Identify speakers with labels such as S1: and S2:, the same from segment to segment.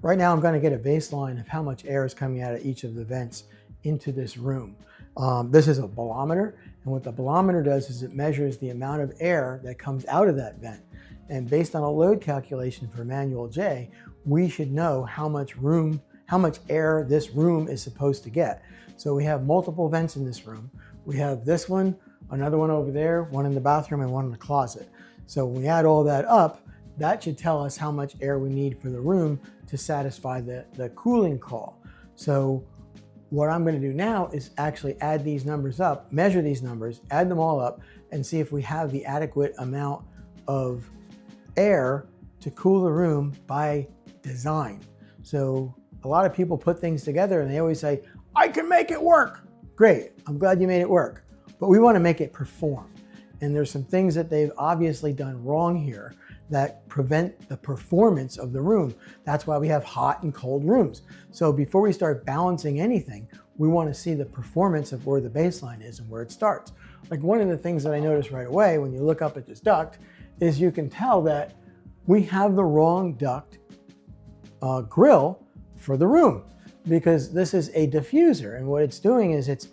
S1: Right now I'm going to get a baseline of how much air is coming out of each of the vents into this room. This is a bolometer, and what the bolometer does is it measures the amount of air that comes out of that vent. And based on a load calculation for manual J, we should know how much air this room is supposed to get. So we have multiple vents in this room. We have this one, another one over there, one in the bathroom, and one in the closet. So when we add all that up, that should tell us how much air we need for the room to satisfy the cooling call. So what I'm going to do now is actually add these numbers up, measure these numbers, add them all up, and see if we have the adequate amount of air to cool the room by design. So a lot of people put things together and they always say, I can make it work. Great, I'm glad you made it work. But we want to make it perform. And there's some things that they've obviously done wrong here that prevent the performance of the room. That's why we have hot and cold rooms. So before we start balancing anything, we want to see the performance of where the baseline is and where it starts. Like one of the things that I noticed right away when you look up at this duct is you can tell that we have the wrong duct grill for the room, because this is a diffuser, and what it's doing is it's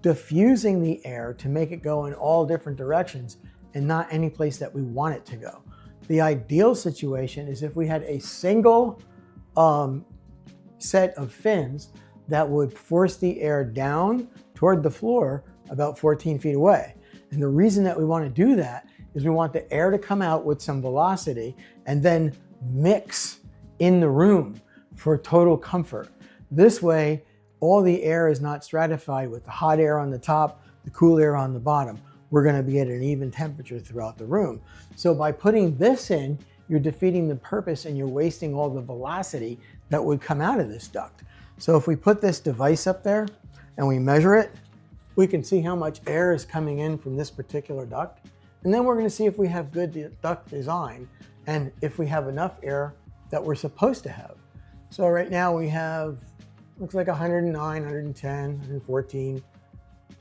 S1: diffusing the air to make it go in all different directions and not any place that we want it to go. The ideal situation is if we had a single set of fins that would force the air down toward the floor about 14 feet away. And the reason that we want to do that is we want the air to come out with some velocity and then mix in the room for total comfort. This way, all the air is not stratified with the hot air on the top, the cool air on the bottom. We're going to be at an even temperature throughout the room. So by putting this in, you're defeating the purpose and you're wasting all the velocity that would come out of this duct. So if we put this device up there and we measure it, we can see how much air is coming in from this particular duct. And then we're going to see if we have good duct design and if we have enough air that we're supposed to have. So right now we have, looks like 109, 110, 114.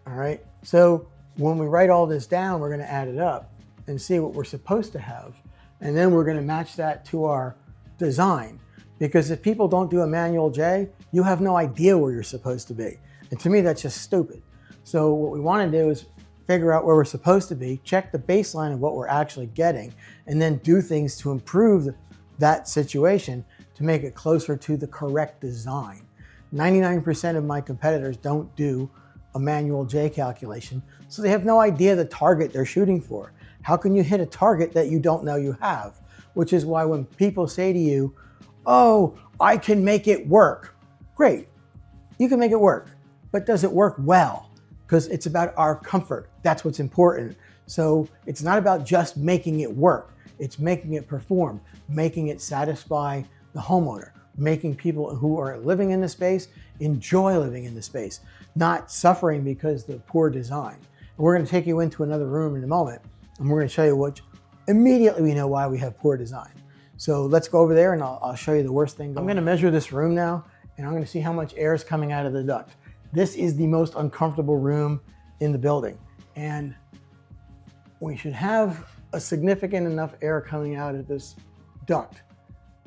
S1: All right. So when we write all this down, we're going to add it up and see what we're supposed to have. And then we're going to match that to our design. Because if people don't do a manual J, you have no idea where you're supposed to be. And to me, that's just stupid. So what we want to do is figure out where we're supposed to be, check the baseline of what we're actually getting, and then do things to improve that situation to make it closer to the correct design. 99% of my competitors don't do a manual J calculation, so they have no idea the target they're shooting for. How can you hit a target that you don't know you have? Which is why when people say to you, oh, I can make it work. Great, you can make it work, but does it work well? Because it's about our comfort. That's what's important. So it's not about just making it work. It's making it perform, making it satisfy the homeowner, making people who are living in the space enjoy living in the space, not suffering because of the poor design. And we're going to take you into another room in a moment, and we're going to show you what immediately we know why we have poor design. So let's go over there and I'll show you the worst thing. I'm going to measure this room now, and I'm going to see how much air is coming out of the duct. This is the most uncomfortable room in the building, and we should have a significant enough air coming out of this duct.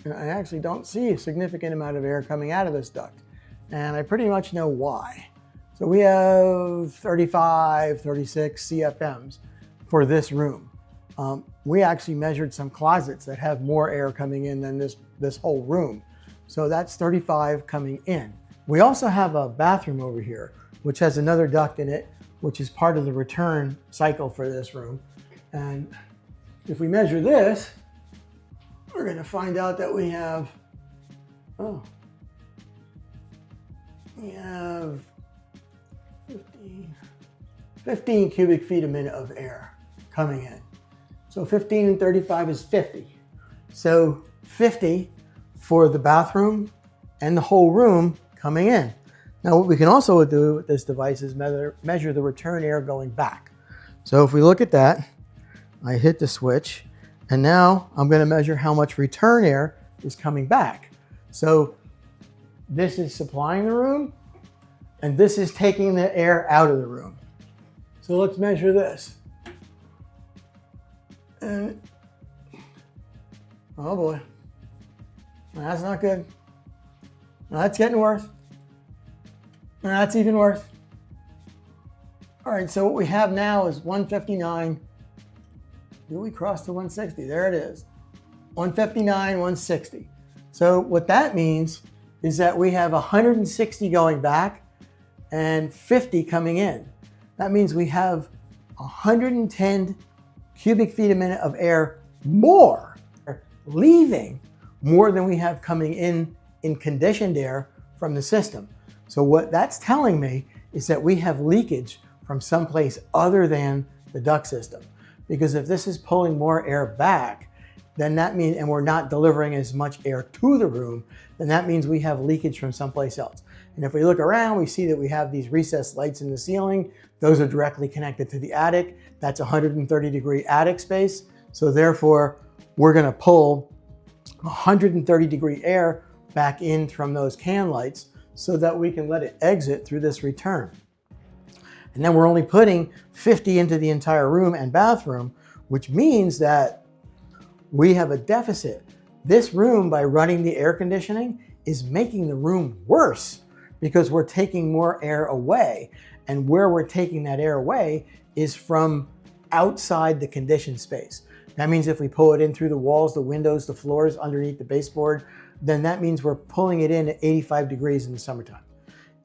S1: And I actually don't see a significant amount of air coming out of this duct, and I pretty much know why. So we have 35, 36 CFMs for this room. We actually measured some closets that have more air coming in than this whole room. So that's 35 coming in. We also have a bathroom over here, which has another duct in it, which is part of the return cycle for this room. And if we measure this, we're going to find out that we have 15 cubic feet a minute of air coming in. So 15 and 35 is 50. So 50 for the bathroom and the whole room coming in. Now what we can also do with this device is measure the return air going back. So if we look at that, I hit the switch, and now I'm going to measure how much return air is coming back. So this is supplying the room, and this is taking the air out of the room. So let's measure this. And, oh boy, that's not good. Now that's getting worse. And that's even worse. All right, so what we have now is 159. Did we cross to 160? There it is. 159, 160. So what that means is that we have 160 going back and 50 coming in. That means we have 110 cubic feet a minute of air more leaving more than we have coming in conditioned air from the system. So what that's telling me is that we have leakage from someplace other than the duct system. Because if this is pulling more air back, then that means, and we're not delivering as much air to the room, then that means we have leakage from someplace else. And if we look around, we see that we have these recessed lights in the ceiling. Those are directly connected to the attic. That's 130-degree attic space. So therefore, we're gonna pull 130-degree air back in from those can lights so that we can let it exit through this return. And then we're only putting 50 into the entire room and bathroom, which means that we have a deficit. This room, by running the air conditioning, is making the room worse because we're taking more air away. And where we're taking that air away is from outside the conditioned space. That means if we pull it in through the walls, the windows, the floors, underneath the baseboard, then that means we're pulling it in at 85 degrees in the summertime.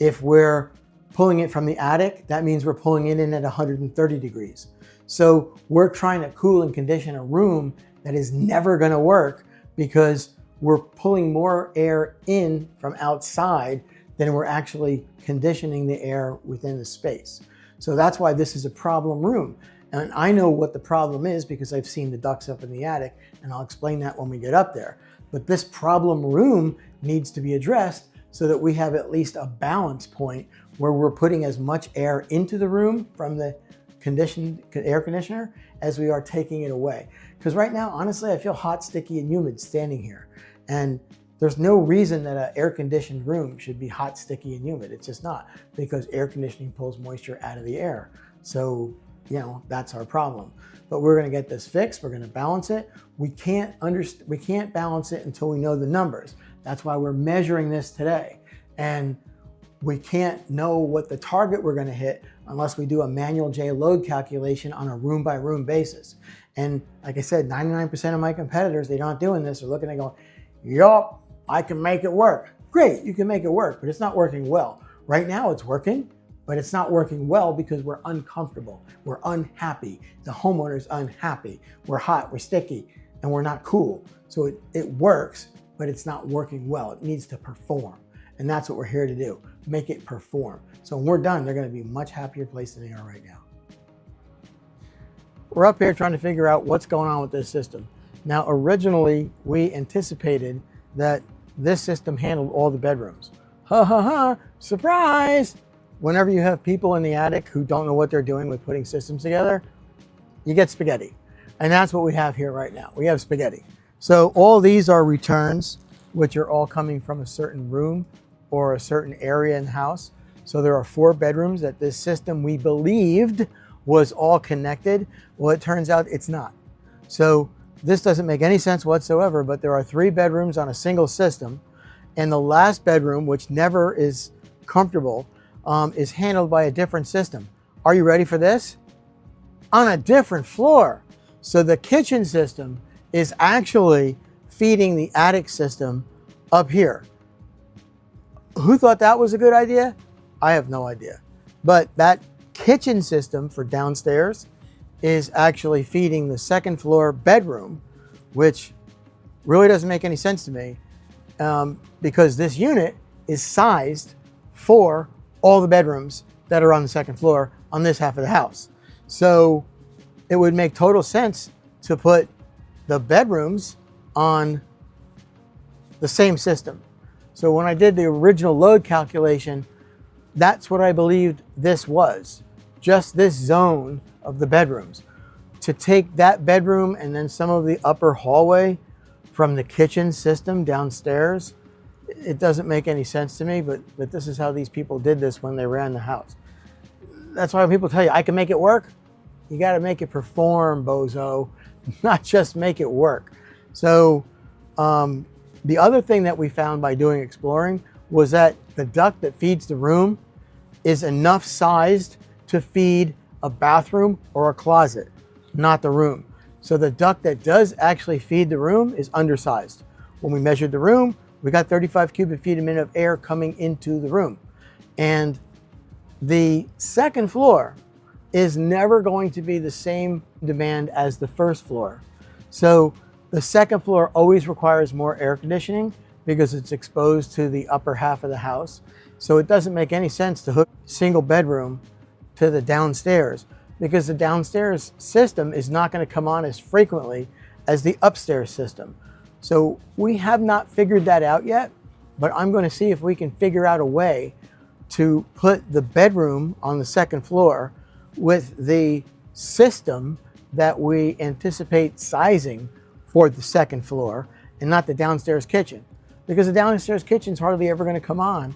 S1: If we're pulling it from the attic, that means we're pulling it in at 130 degrees. So we're trying to cool and condition a room that is never gonna work because we're pulling more air in from outside than we're actually conditioning the air within the space. So that's why this is a problem room. And I know what the problem is because I've seen the ducts up in the attic, and I'll explain that when we get up there. But this problem room needs to be addressed so that we have at least a balance point where we're putting as much air into the room from the conditioned air conditioner as we are taking it away. Because right now, honestly, I feel hot, sticky, and humid standing here. And there's no reason that an air-conditioned room should be hot, sticky, and humid. It's just not, because air conditioning pulls moisture out of the air. So, you know, that's our problem. But we're gonna get this fixed, we're gonna balance it. We can't balance it until we know the numbers. That's why we're measuring this today. And we can't know what the target we're gonna hit unless we do a manual J load calculation on a room by room basis. And like I said, 99% of my competitors, they're not doing this. They're looking and going, yup, I can make it work. Great, you can make it work, but it's not working well. Right now it's working, but it's not working well because we're uncomfortable. We're unhappy. The homeowner's unhappy. We're hot, we're sticky, and we're not cool. So it works, but it's not working well. It needs to perform. And that's what we're here to do, make it perform. So when we're done, they're gonna be a much happier place than they are right now. We're up here trying to figure out what's going on with this system. Now, originally, we anticipated that this system handled all the bedrooms. Ha ha ha, surprise! Whenever you have people in the attic who don't know what they're doing with putting systems together, you get spaghetti. And that's what we have here right now. We have spaghetti. So all these are returns, which are all coming from a certain room or a certain area in the house. So there are 4 bedrooms that this system we believed was all connected. Well, it turns out it's not. So this doesn't make any sense whatsoever, but there are 3 bedrooms on a single system. And the last bedroom, which never is comfortable, is handled by a different system. Are you ready for this? On a different floor. So the kitchen system is actually feeding the attic system up here. Who thought that was a good idea? I have no idea. But that kitchen system for downstairs is actually feeding the 2nd floor bedroom, which really doesn't make any sense to me because this unit is sized for all the bedrooms that are on the 2nd floor on this half of the house. So it would make total sense to put the bedrooms on the same system. So when I did the original load calculation, that's what I believed this was, just this zone of the bedrooms. To take that bedroom and then some of the upper hallway from the kitchen system downstairs, it doesn't make any sense to me, but this is how these people did this when they ran the house. That's why when people tell you, I can make it work, you gotta make it perform, bozo, not just make it work. So the other thing that we found by doing exploring was that the duct that feeds the room is enough sized to feed a bathroom or a closet, not the room. So the duct that does actually feed the room is undersized. When we measured the room, we got 35 cubic feet a minute of air coming into the room. And the second floor is never going to be the same demand as the first floor. So the second floor always requires more air conditioning because it's exposed to the upper half of the house. So it doesn't make any sense to hook a single bedroom to the downstairs because the downstairs system is not going to come on as frequently as the upstairs system. So we have not figured that out yet, but I'm going to see if we can figure out a way to put the bedroom on the second floor with the system that we anticipate sizing for the second floor and not the downstairs kitchen. Because the downstairs kitchen is hardly ever going to come on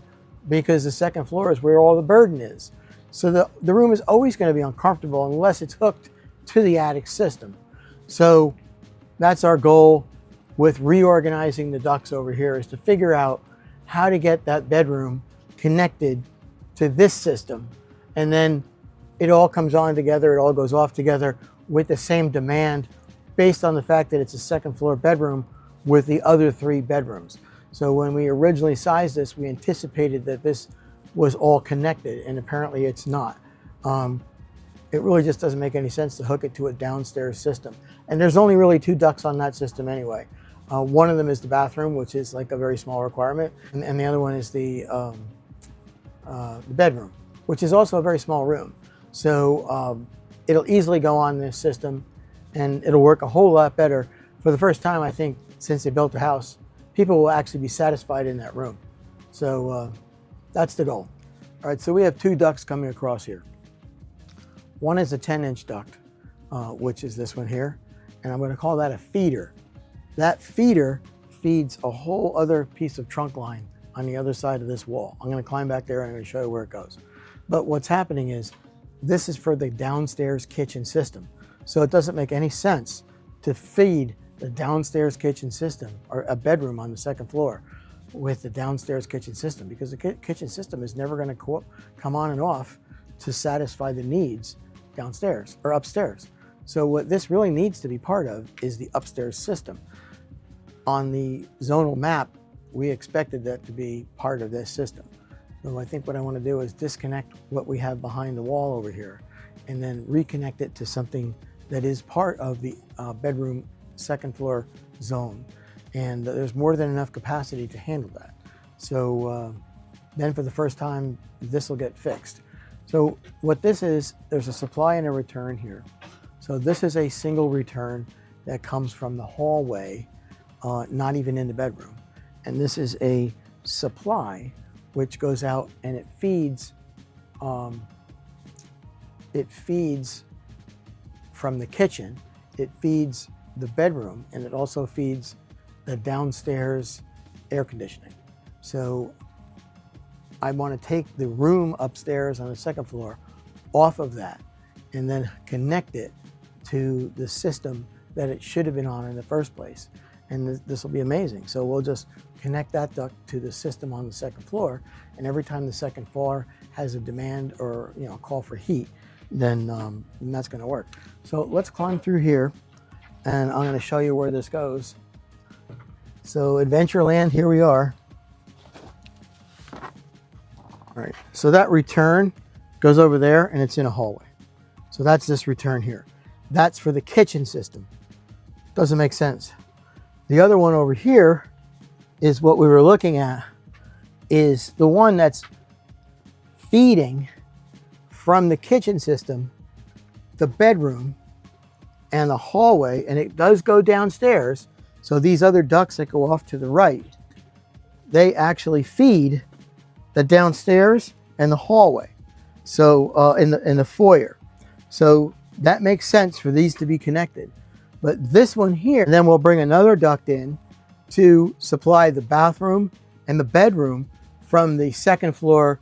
S1: because the second floor is where all the burden is. So the room is always going to be uncomfortable unless it's hooked to the attic system. So that's our goal with reorganizing the ducts over here, is to figure out how to get that bedroom connected to this system. And then it all comes on together, it all goes off together with the same demand based on the fact that it's a second floor bedroom with the other 3 bedrooms. So when we originally sized this, we anticipated that this was all connected, and apparently it's not. It really just doesn't make any sense to hook it to a downstairs system. And there's only really 2 ducts on that system anyway. One of them is the bathroom, which is like a very small requirement, and the other one is the bedroom, which is also a very small room. So it'll easily go on this system, and it'll work a whole lot better. For the first time, I think, since they built the house, people will actually be satisfied in that room. So that's the goal. All right, so we have 2 ducts coming across here. One is a 10-inch duct, which is this one here, and I'm going to call that a feeder. That feeder feeds a whole other piece of trunk line on the other side of this wall. I'm going to climb back there and I'm going to show you where it goes. But what's happening is this is for the downstairs kitchen system. So it doesn't make any sense to feed the downstairs kitchen system or a bedroom on the second floor with the downstairs kitchen system, because the kitchen system is never going to come on and off to satisfy the needs downstairs or upstairs. So what this really needs to be part of is the upstairs system. On the zonal map, we expected that to be part of this system. So I think what I want to do is disconnect what we have behind the wall over here and then reconnect it to something that is part of the bedroom second floor zone. And there's more than enough capacity to handle that. So then for the first time, this will get fixed. So what this is, there's a supply and a return here. So this is a single return that comes from the hallway, not even in the bedroom. And this is a supply which goes out and it feeds from the kitchen, it feeds the bedroom, and it also feeds the downstairs air conditioning. So I want to take the room upstairs on the second floor off of that and then connect it to the system that it should have been on in the first place. And this will be amazing. So we'll just connect that duct to the system on the second floor, and every time the second floor has a demand or call for heat, then that's going to work. So let's climb through here, and I'm going to show you where this goes. So Adventureland, here we are. All right, so that return goes over there and it's in a hallway. So that's this return here. That's for the kitchen system. Doesn't make sense. The other one over here is what we were looking at, is the one that's feeding from the kitchen system, the bedroom, and the hallway, and it does go downstairs. So these other ducts that go off to the right, they actually feed the downstairs and the hallway. So in the foyer. So that makes sense for these to be connected. But this one here, then we'll bring another duct in to supply the bathroom and the bedroom from the second floor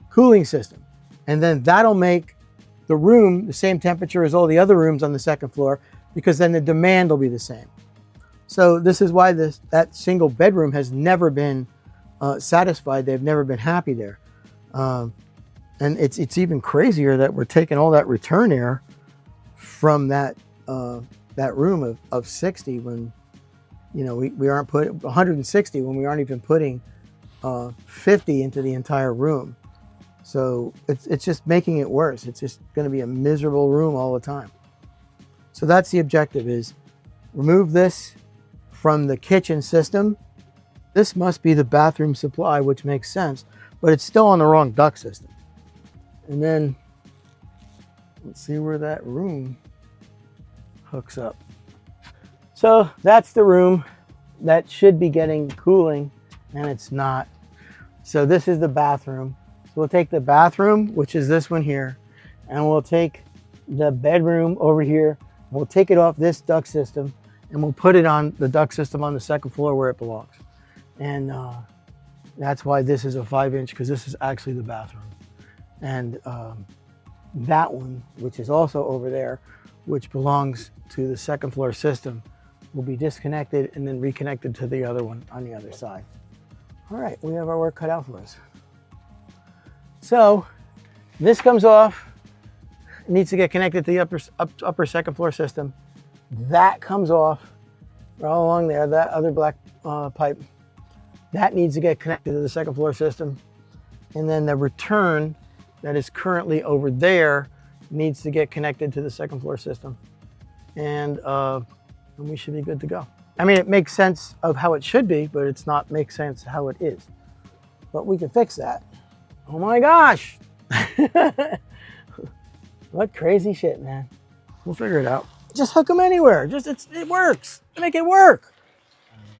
S1: cooling system. And then that'll make the room the same temperature as all the other rooms on the second floor, because then the demand will be the same. So this is why that single bedroom has never been satisfied. They've never been happy there. And it's even crazier that we're taking all that return air from that room of 60 when, you know, we aren't putting 160 when we aren't even putting 50 into the entire room. So it's just making it worse. It's just going to be a miserable room all the time. So that's the objective, is remove this from the kitchen system. This must be the bathroom supply, which makes sense, but it's still on the wrong duct system. And then let's see where that room hooks up. So that's the room that should be getting cooling, and it's not. So this is the bathroom. So we'll take the bathroom, which is this one here, and we'll take the bedroom over here. We'll take it off this duct system, and we'll put it on the duct system on the second floor where it belongs. And that's why this is a 5-inch, because this is actually the bathroom. And that one, which is also over there, which belongs to the second floor system, will be disconnected and then reconnected to the other one on the other side. All right, we have our work cut out for us. So this comes off. It needs to get connected to the upper second floor system. That comes off all along there, that other black pipe. That needs to get connected to the second floor system. And then the return that is currently over there needs to get connected to the second floor system. And we should be good to go. I mean, it makes sense of how it should be, but it's not make sense how it is. But we can fix that. Oh my gosh. What crazy shit, man. We'll figure it out. Just hook them anywhere. It works. Make it work.